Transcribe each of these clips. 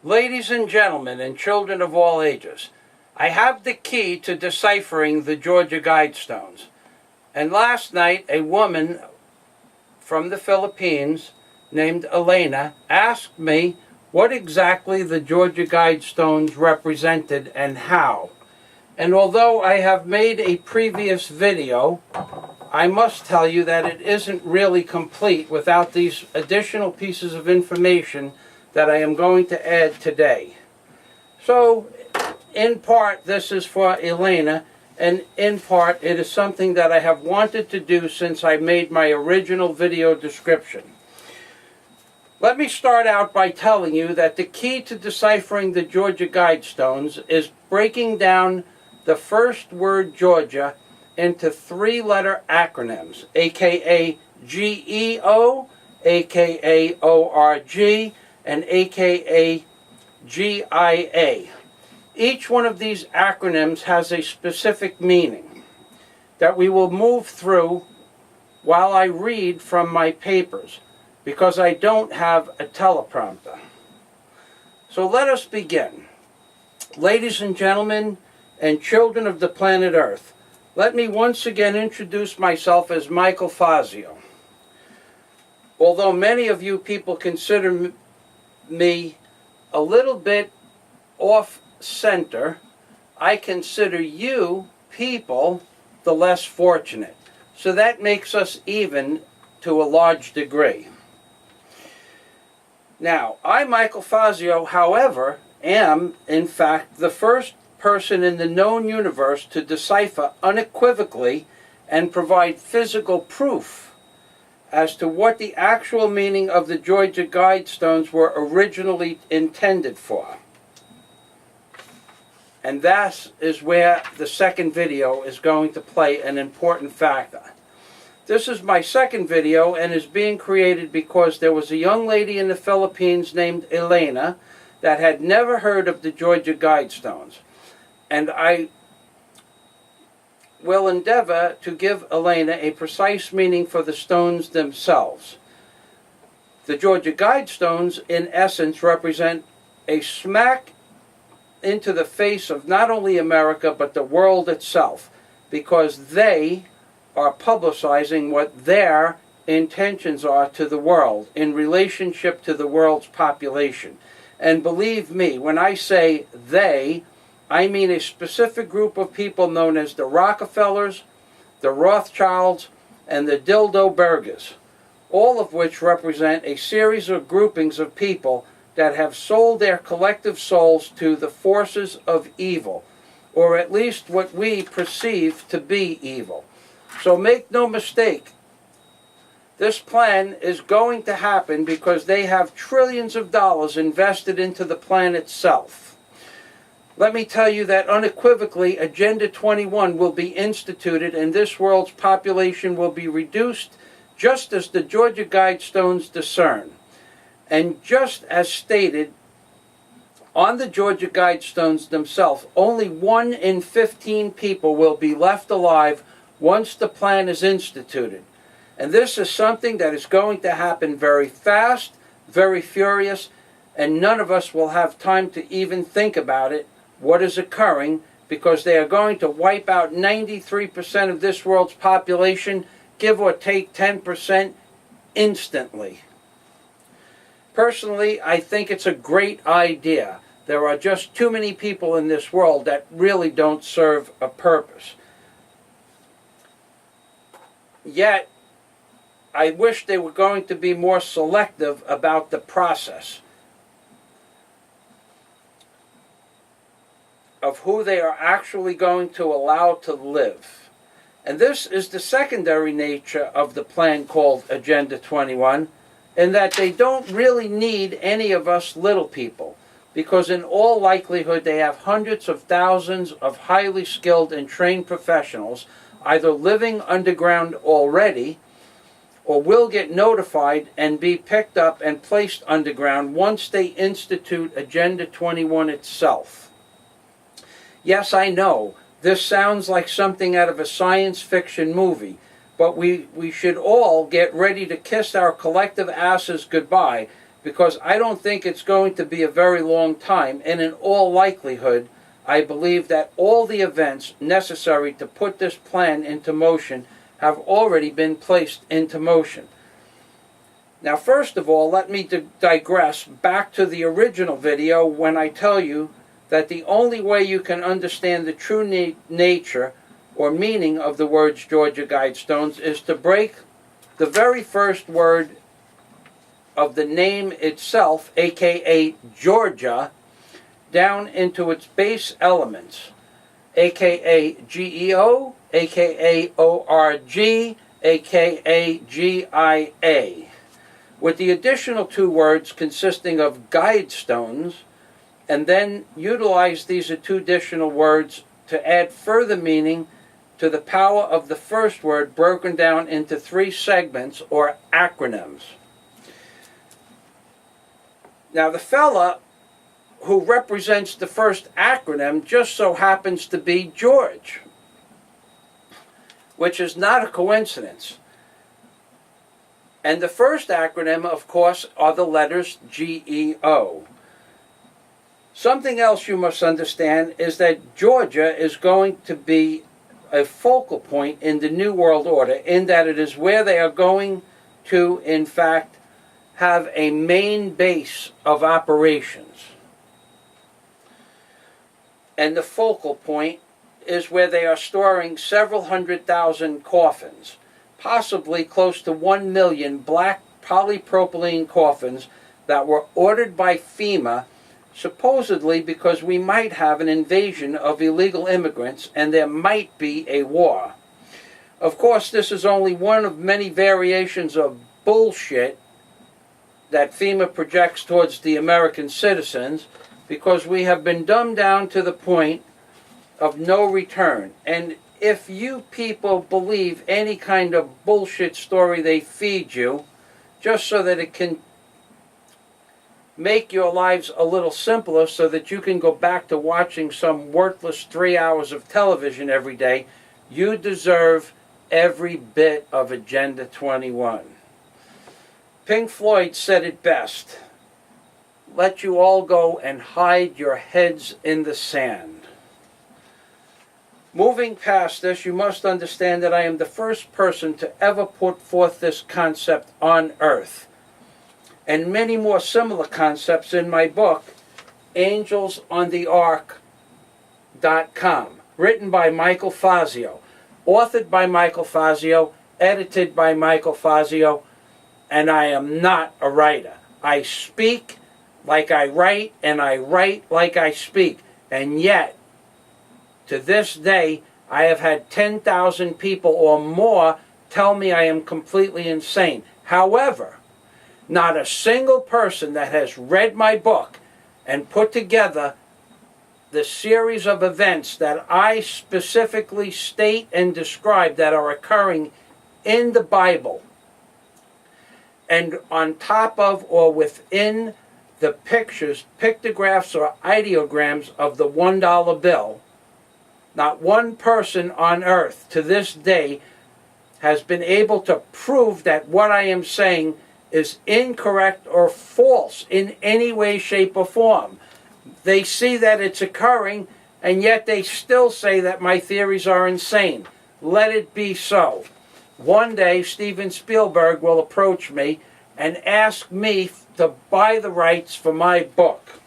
Ladies and gentlemen, and children of all ages, I have the key to deciphering the Georgia Guidestones. And last night, a woman from the Philippines named Elena asked me what exactly the Georgia Guidestones represented and how. And although I have made a previous video, I must tell you that it isn't really complete without these additional pieces of information that I am going to add today. So, in part, this is for Elena, and in part, it is something that I have wanted to do since I made my original video description. Let me start out by telling you that the key to deciphering the Georgia Guidestones is breaking down the first word Georgia into three-letter acronyms, aka GEO, aka ORG, and aka GIA. Each one of these acronyms has a specific meaning that we will move through while I read from my papers, because I don't have a teleprompter. So let us begin. Ladies and gentlemen, and children of the planet Earth, let me once again introduce myself as Michael Fazio. Although many of you people consider me a little bit off-center, I consider you people the less fortunate. So that makes us even to a large degree. Now, I, Michael Fazio, however, am, in fact, the first person in the known universe to decipher unequivocally and provide physical proof as to what the actual meaning of the Georgia Guidestones were originally intended for. And that is where the second video is going to play an important factor. This is my second video and is being created because there was a young lady in the Philippines named Elena that had never heard of the Georgia Guidestones. And I will endeavor to give Elena a precise meaning for the stones themselves. The Georgia Guidestones, in essence, represent a smack into the face of not only America, but the world itself, because they are publicizing what their intentions are to the world in relationship to the world's population. And believe me, when I say they, I mean a specific group of people known as the Rockefellers, the Rothschilds, and the Bilderbergers, all of which represent a series of groupings of people that have sold their collective souls to the forces of evil, or at least what we perceive to be evil. So make no mistake, this plan is going to happen because they have trillions of dollars invested into the plan itself. Let me tell you that unequivocally, Agenda 21 will be instituted and this world's population will be reduced just as the Georgia Guidestones discern. And just as stated on the Georgia Guidestones themselves, only 1 in 15 people will be left alive once the plan is instituted. And this is something that is going to happen very fast, very furious, and none of us will have time to even think about it, what is occurring, because they are going to wipe out 93% of this world's population, give or take 10%, instantly. Personally, I think it's a great idea. There are just too many people in this world that really don't serve a purpose. Yet, I wish they were going to be more selective about the process of who they are actually going to allow to live. And this is the secondary nature of the plan called Agenda 21, in that they don't really need any of us little people, because in all likelihood they have hundreds of thousands of highly skilled and trained professionals either living underground already or will get notified and be picked up and placed underground once they institute Agenda 21 itself. Yes, I know, this sounds like something out of a science fiction movie, but we should all get ready to kiss our collective asses goodbye because I don't think it's going to be a very long time, and in all likelihood, I believe that all the events necessary to put this plan into motion have already been placed into motion. Now, first of all, let me digress back to the original video when I tell you that the only way you can understand the true nature or meaning of the words Georgia Guidestones is to break the very first word of the name itself, aka Georgia, down into its base elements, aka GEO, aka ORG, aka GIA, with the additional two words consisting of Guidestones, and then utilize these two additional words to add further meaning to the power of the first word, broken down into three segments or acronyms. Now, the fella who represents the first acronym just so happens to be George, which is not a coincidence. And the first acronym, of course, are the letters GEO. Something else you must understand is that Georgia is going to be a focal point in the New World Order, in that it is where they are going to, in fact, have a main base of operations. And the focal point is where they are storing several 100,000 coffins, possibly close to 1 million black polypropylene coffins that were ordered by FEMA, supposedly because we might have an invasion of illegal immigrants and there might be a war. Of course, this is only one of many variations of bullshit that FEMA projects towards the American citizens, because we have been dumbed down to the point of no return. And if you people believe any kind of bullshit story they feed you, just so that it can make your lives a little simpler so that you can go back to watching some worthless 3 hours of television every day, you deserve every bit of Agenda 21. Pink Floyd said it best: let you all go and hide your heads in the sand. Moving past this, you must understand that I am the first person to ever put forth this concept on Earth, and many more similar concepts in my book, AngelsOnTheArk.com, written by Michael Fazio, authored by Michael Fazio, edited by Michael Fazio, and I am not a writer. I speak like I write, and I write like I speak. And yet, to this day, I have had 10,000 people or more tell me I am completely insane. However, not a single person that has read my book and put together the series of events that I specifically state and describe that are occurring in the Bible, and on top of or within the pictures, pictographs, or ideograms of the $1 bill, not one person on earth to this day has been able to prove that what I am saying is incorrect or false in any way, shape, or form. They see that it's occurring, and yet they still say that my theories are insane. Let it be so. One day, Steven Spielberg will approach me and ask me to buy the rights for my book.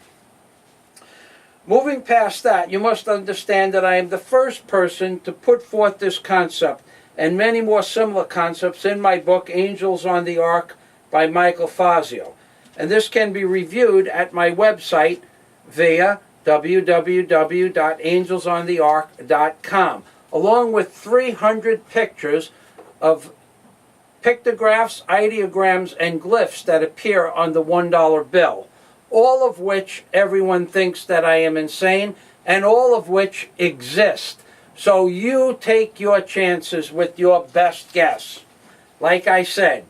Moving past that, you must understand that I am the first person to put forth this concept and many more similar concepts in my book, Angels on the Ark, by Michael Fazio. And this can be reviewed at my website via www.angelsontheark.com, along with 300 pictures of pictographs, ideograms, and glyphs that appear on the $1 bill, all of which everyone thinks that I am insane, and all of which exist. So you take your chances with your best guess. Like I said.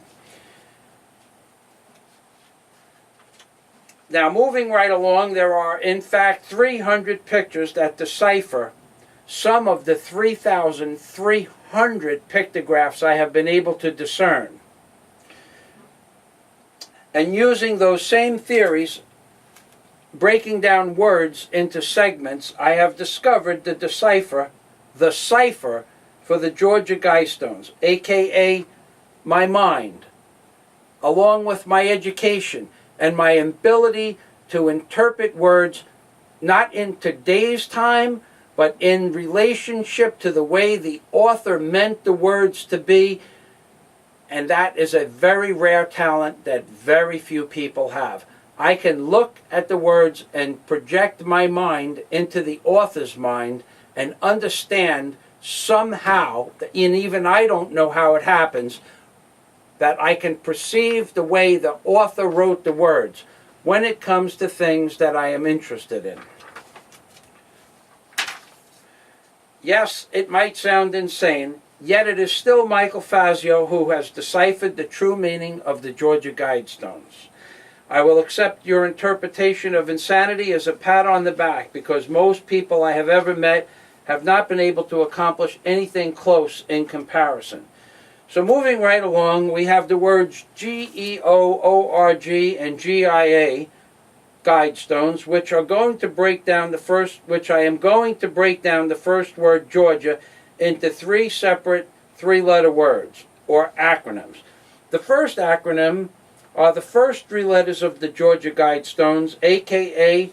Now, moving right along, there are in fact 300 pictures that decipher some of the 3,300 pictographs I have been able to discern. And using those same theories, breaking down words into segments, I have discovered the cipher for the Georgia Guidestones, aka my mind, along with my education and my ability to interpret words not in today's time, but in relationship to the way the author meant the words to be. And that is a very rare talent that very few people have. I can look at the words and project my mind into the author's mind and understand somehow, and even I don't know how it happens, that I can perceive the way the author wrote the words when it comes to things that I am interested in. Yes, it might sound insane, yet it is still Michael Fazio who has deciphered the true meaning of the Georgia Guidestones. I will accept your interpretation of insanity as a pat on the back, because most people I have ever met have not been able to accomplish anything close in comparison. So moving right along, we have the words G-E-O-O-R-G and G-I-A, Guidestones, which are going to break down the first, which I am going to break down the first word Georgia into three separate three-letter words, or acronyms. The first acronym are the first three letters of the Georgia Guidestones, aka